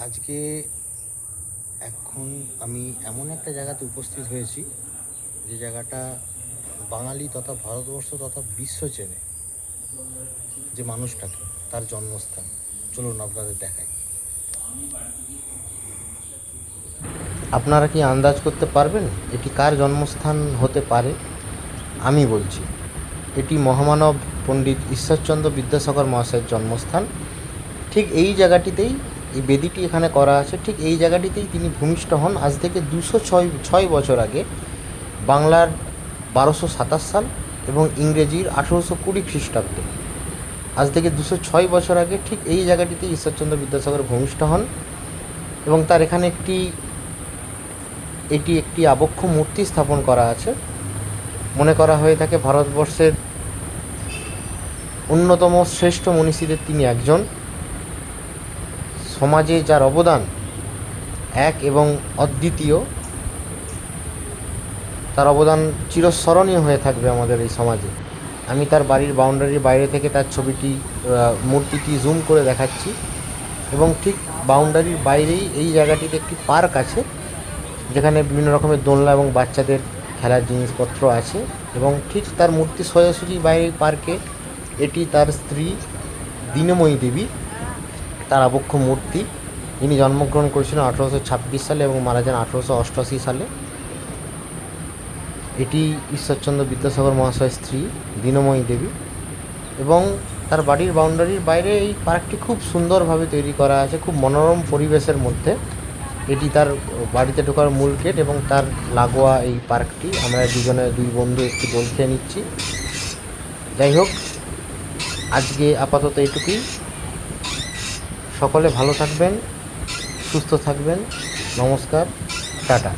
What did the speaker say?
আজকে এখন আমি এমন একটা জায়গাতে উপস্থিত হয়েছি যে জায়গাটা বাঙালি তথা ভারতবর্ষ তথা বিশ্ব চেনে, যে মানুষটাকে, তার জন্মস্থান। চলুন আপনাদের দেখাই। আপনারা কি আন্দাজ করতে পারবেন এটি কার জন্মস্থান হতে পারে? আমি বলছি, এটি মহামানব পণ্ডিত ঈশ্বরচন্দ্র বিদ্যাসাগর মহাশয়ের জন্মস্থান। ঠিক এই জায়গাটিতেই, এই বেদিটি এখানে করা আছে, ঠিক এই জায়গাটিতেই তিনি ভূমিষ্ঠ হন আজ থেকে 206 বছর আগে, বাংলার 1227 সাল এবং ইংরেজির 1820 খ্রিস্টাব্দে। আজ থেকে 206 বছর আগে ঠিক এই জায়গাটিতে ঈশ্বরচন্দ্র বিদ্যাসাগর ভূমিষ্ঠ হন এবং তার এখানে এটি একটি আবক্ষ মূর্তি স্থাপন করা আছে। মনে করা হয়ে থাকে ভারতবর্ষের অন্যতম শ্রেষ্ঠ মনীষীদের তিনি একজন। সমাজে যার অবদান এক এবং অদ্বিতীয়, তার অবদান চিরস্মরণীয় হয়ে থাকবে আমাদের এই সমাজে। আমি তার বাড়ির বাউন্ডারির বাইরে থেকে তার মূর্তিটি জুম করে দেখাচ্ছি, এবং ঠিক বাউন্ডারির বাইরেই এই জায়গাটিতে একটি পার্ক আছে, যেখানে বিভিন্ন রকমের দোলনা এবং বাচ্চাদের খেলার জিনিসপত্র আছে। এবং ঠিক তার মূর্তি সোজাসুজি বাইরে পার্কে এটি তার স্ত্রী দীনময়ী দেবী, তার আবক্ষ মূর্তি। ইনি জন্মগ্রহণ করেছিলেন 1826 সালে এবং মারা যান 1888 সালে। এটি ঈশ্বরচন্দ্র বিদ্যাসাগর মহাশয়ের স্ত্রী দীনময়ী দেবী, এবং তার বাড়ির বাউন্ডারির বাইরে এই পার্কটি খুব সুন্দরভাবে তৈরি করা আছে, খুব মনোরম পরিবেশের মধ্যে। এটি তার বাড়িতে ঢোকার মূল গেট এবং তার লাগোয়া এই পার্কটি। আমরা দুই বন্ধু একটু দোল খেয়ে নিচ্ছি। যাই হোক, আজকে আপাতত এটুকুই। সকলে ভালো থাকবেন, সুস্থ থাকবেন। নমস্কার, টাটা।